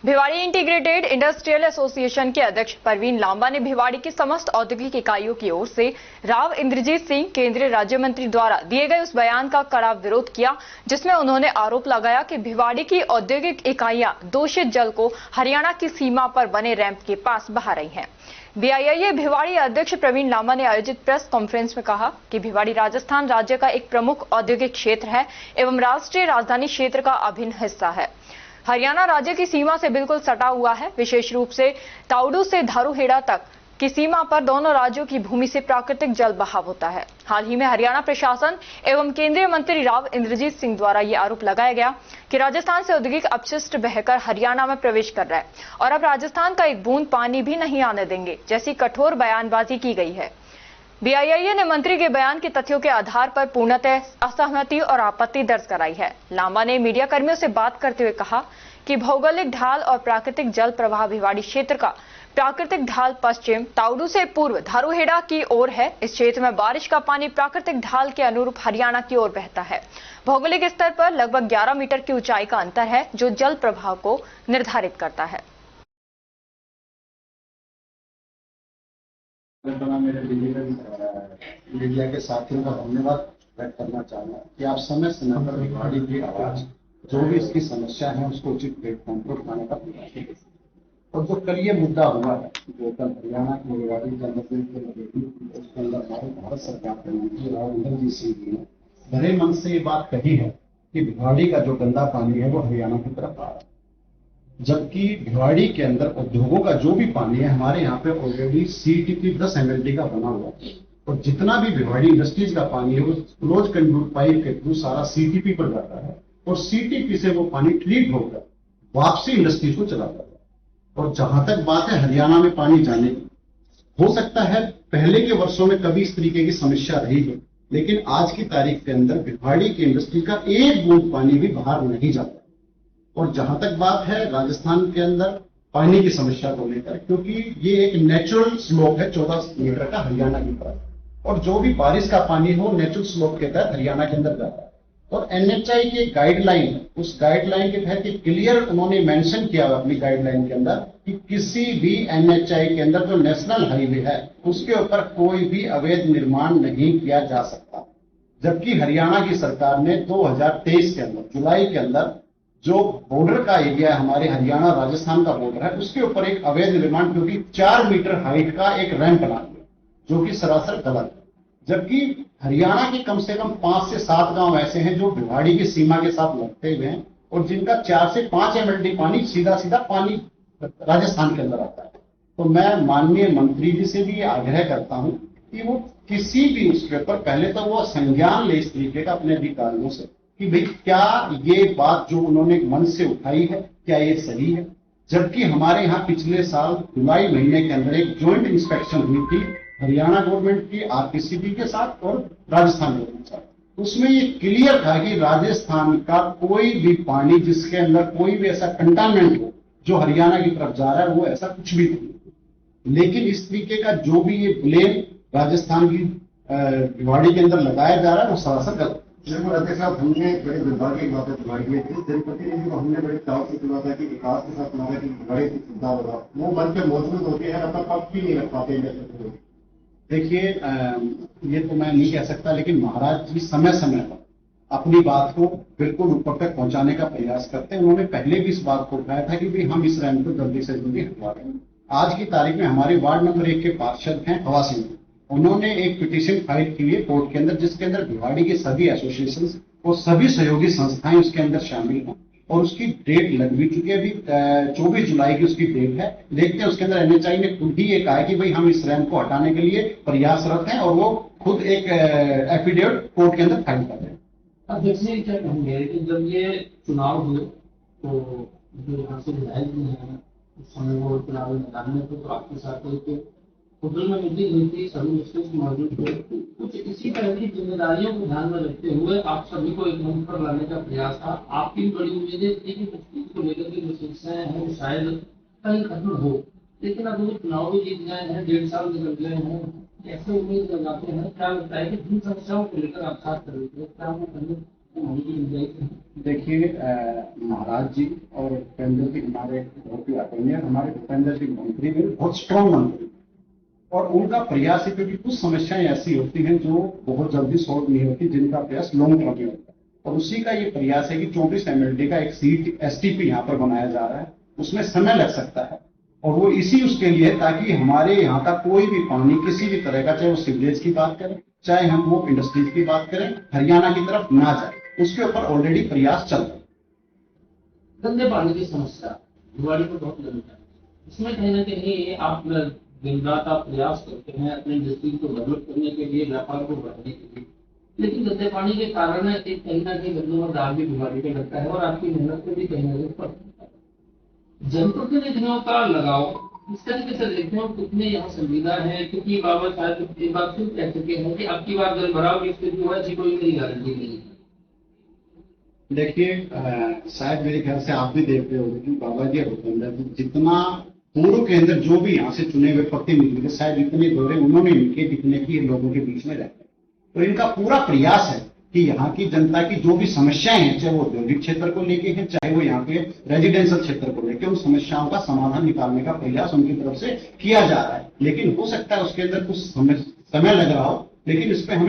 Bhiwadi integrated industrial association के अध्यक्ष परवीन लांबा ने भिवाड़ी की समस्त औद्योगिक इकाइयों की ओर से राव इंद्रजीत सिंह केंद्रीय राज्य मंत्री द्वारा दिए गए उस बयान का कड़ा विरोध किया, जिसमें उन्होंने आरोप लगाया कि भिवाड़ी की औद्योगिक इकाइयां दूषित जल को हरियाणा की सीमा पर बने रैंप के पास बहा रही हैं। बीआईआईए भिवाड़ी अध्यक्ष प्रवीण लांबा ने आयोजित प्रेस कॉन्फ्रेंस में कहा कि भिवाड़ी राजस्थान राज्य का एक प्रमुख औद्योगिक क्षेत्र है एवं राष्ट्रीय राजधानी क्षेत्र का अभिन्न हिस्सा है। हरियाणा राज्य की सीमा से बिल्कुल सटा हुआ है। विशेष रूप से ताउडू से धारूहेड़ा तक की सीमा पर दोनों राज्यों की भूमि से प्राकृतिक जल बहाव होता है। हाल ही में हरियाणा प्रशासन एवं केंद्रीय मंत्री राव इंद्रजीत सिंह द्वारा यह आरोप लगाया गया कि राजस्थान से औद्योगिक अपशिष्ट बहकर हरियाणा में प्रवेश कर रहा है और अब राजस्थान का एक बूंद पानी भी नहीं आने देंगे, जैसी कठोर बयानबाजी की गई है। बीआईआईए ने मंत्री के बयान के तथ्यों के आधार पर पूर्णतः असहमति और आपत्ति दर्ज कराई है। लांबा ने मीडिया कर्मियों से बात करते हुए कहा कि भौगोलिक ढाल और प्राकृतिक जल प्रवाह भिवाड़ी क्षेत्र का प्राकृतिक ढाल पश्चिम ताउडू से पूर्व धारूहेड़ा की ओर है। इस क्षेत्र में बारिश का पानी प्राकृतिक ढाल के अनुरूप हरियाणा की ओर बहता है। भौगोलिक स्तर पर लगभग 11 मीटर की ऊंचाई का अंतर है, जो जल प्रवाह को निर्धारित करता है। मेरे मीडिया के साथियों का धन्यवाद व्यक्त करना चाहूंगा कि आप समय समय पर भिवाड़ी की आवाज जो भी इसकी समस्या है उसको उचित प्लेटफॉर्म पर उठाने का प्रयास करें। और जो कल ये मुद्दा हुआ है जो कल हरियाणा की भिवाड़ी के अंदर उसके अंदर हमारे भारत सरकार के मंत्री राव इंद्रजीत सिंह जी ने बड़े मन से ये बात कही है कि भिवाड़ी का जो गंदा पानी है वो हरियाणा की तरफ आ रहा है, जबकि भिवाड़ी के अंदर उद्योगों का जो भी पानी है हमारे यहाँ पे ऑलरेडी CTP 10 MLD का बना हुआ है और जितना भी भिवाड़ी इंडस्ट्रीज का पानी है वो क्लोज कंडूट पाइप के थ्रू सारा CTP पर जाता है और CTP से वो पानी ट्रीट होकर वापसी इंडस्ट्रीज को चला जाता है। और जहां तक बात है हरियाणा में पानी जाने की, हो सकता है पहले के वर्षों में कभी इस तरीके की समस्या रही है, लेकिन आज की तारीख के अंदर भिवाड़ी की इंडस्ट्री का एक बूंद पानी भी बाहर नहीं जाता। और जहां तक बात है राजस्थान के अंदर पानी की समस्या को लेकर, क्योंकि ये एक नेचुरल स्लोप है 14 मीटर का हरियाणा की तरफ, और जो भी बारिश का पानी हो नेचुरल स्लोप के तहत हरियाणा के अंदर जाता है। और NHI की गाइडलाइन है, उस गाइडलाइन के तहत क्लियर उन्होंने मेंशन किया अपनी गाइडलाइन के अंदर कि किसी भी NHI के अंदर जो नेशनल हाईवे है उसके ऊपर कोई भी अवैध निर्माण नहीं किया जा सकता। जबकि हरियाणा की सरकार ने 2023 के अंदर जुलाई के अंदर जो बॉर्डर का एरिया है हमारे हरियाणा राजस्थान का बॉर्डर है उसके ऊपर एक अवैध निर्माण क्योंकि 4 मीटर हाइट का एक रैंप बना दिया, जो कि सरासर गलत है। जबकि हरियाणा के कम से कम 5 से 7 गांव ऐसे हैं जो भिवाड़ी की सीमा के साथ लगते हुए हैं और जिनका 4 से 5 MLD पानी सीधा सीधा पानी राजस्थान के अंदर आता है। तो मैं माननीय मंत्री जी से भी आग्रह करता हूं कि वो किसी भी उसके ऊपर पहले तो वो संज्ञान ले इस तरीके का अपने अधिकारियों से कि भाई क्या ये बात जो उन्होंने मन से उठाई है क्या ये सही है। जबकि हमारे यहाँ पिछले साल जुलाई महीने के अंदर एक ज्वाइंट इंस्पेक्शन हुई थी हरियाणा गवर्नमेंट की RPCB के साथ और राजस्थान गवर्नमेंट के साथ, उसमें ये क्लियर था कि राजस्थान का कोई भी पानी जिसके अंदर कोई भी ऐसा कंटामिनेंट हो जो हरियाणा की तरफ जा रहा है वो ऐसा कुछ भी नहीं। लेकिन इस तरीके का जो भी ये ब्लेम राजस्थान की भिवाड़ी के अंदर लगाया जा रहा है वो सरासर गलत। अध्यक्ष साहब, हमने बड़े दुर्भाग्य की बात भिवाड़ी में थी, जनप्रतिनिधि को हमने बड़े चाव से सुना था कि विकास के साथ हमारे बड़े की सुविधा होगा, वो मन पे मौजूद होते हैं अपना पक्ष भी नहीं रख पाते। देखिए ये तो मैं नहीं कह सकता, लेकिन महाराज जी समय समय पर अपनी बात को बिल्कुल ऊपर तक पहुंचाने का प्रयास करते हैं। उन्होंने पहले भी इस बात को उठाया था कि भाई हम इस रैंप को जल्दी से जल्दी हटवा रहे हैं। आज की तारीख में हमारे वार्ड नंबर 1 के पार्षद हैं हवा सिंह, उन्होंने एक पिटीशन फाइल की है कोर्ट के अंदर जिसके अंदर भिवाड़ी के सभी एसोसिएशन और सभी सहयोगी संस्थाएं उसके अंदर शामिल हैं और उसकी डेट लग भी चुकी है। अभी 24 जुलाई की उसकी डेट है। देखते हैं उसके अंदर NHI ने खुद ही ये कहा है कि भाई हम इस रैंप को हटाने के लिए प्रयासरत हैं और वो खुद एक एफिडेविट कोर्ट के अंदर फाइल कर रहे हैं। अध्यक्ष जी क्या कहेंगे कि जब ये चुनाव हुए तो जो यहाँ से विधायक भी हैं उस समय वो चुनावी मैदान में थे, तो आपके साथ एक होटल में मीटिंग हुई थी, सभी मिनिस्टर्स मौजूद थे। कुछ इसी तरह की जिम्मेदारियों को ध्यान में रखते हुए आप सभी को एक मंच पर लाने का प्रयास था। आपकी बड़ी उम्मीदें थी कि कुछ चीज को लेकर के जो समस्याएं हैं वो शायद कहीं खत्म हो, लेकिन अब वो चुनाव भी जीत गए हैं, 1.5 साल निकल गए हैं, ऐसे उम्मीद लगाते हैं। क्या लगता है कि जिन समस्याओं को लेकर आप साथ कर रहे थे क्या वो होने की गुंजाइश है? देखिए महाराज जी और भूपेंद्र जी हमारे बहुत ही आदरणीय, हमारे भूपेंद्र जी मंत्री भी बहुत स्ट्रॉन्ग मंत्री, और उनका प्रयास है, क्योंकि कुछ समस्याएं ऐसी होती हैं जो बहुत जल्दी सॉल्व नहीं होती, जिनका प्रयास लॉन्ग टर्म में होता है, और उसी का ये प्रयास है कि 24 MLD का एक सीट STP यहाँ पर बनाया जा रहा है। उसमें समय लग सकता है, और वो इसी उसके लिए है ताकि हमारे यहाँ का कोई भी पानी किसी भी तरह का, चाहे वो सीवरेज की बात करें, चाहे हम वो इंडस्ट्रीज की बात करें, हरियाणा की तरफ ना जाए, उसके ऊपर ऑलरेडी प्रयास चल रहा है। गंदे पानी की समस्या भिवाड़ी को बहुत लंबी है, इसमें कहीं ना कहीं आप दिन रात आप प्रयास करते हैं अपने इंडस्ट्री को डेवलप करने के लिए, व्यापार को बढ़ाने के लिए, लेकिन गंदे पानी के कारण एक कहीं ना कहीं गंदों का दाग भी भिवाड़ी पे लगता है और आपकी मेहनत को भी कहीं ना कहीं फर्क पड़ता है। जनप्रतिनिधियों का लगाव इस तरीके से देखते हैं कितने यहाँ संविदा है, क्योंकि बाबा साहब एक बात क्यों कह चुके हैं कि अब की बार जल भराव की स्थिति हुआ है, कोई मेरी गारंटी नहीं है। देखिए शायद मेरे ख्याल से आप भी देख रहे होंगे कि बाबा जी भूपेंद्र जी जितना पूर्व के अंदर जो भी यहाँ से चुने हुए प्रतिनिधि थे, शायद इतने दौरे उन्होंने लिखे जितने की लोगों के बीच में रहते हैं। तो इनका पूरा प्रयास है कि यहाँ की जनता की जो भी समस्याएं हैं, चाहे वो औद्योगिक क्षेत्र को लेके हैं, चाहे वो यहाँ के रेजिडेंशियल क्षेत्र को लेके, उन समस्याओं का समाधान निकालने का प्रयास उनकी तरफ से किया जा रहा है। लेकिन हो सकता है उसके अंदर कुछ समय लग रहा हो, लेकिन इस पे हमें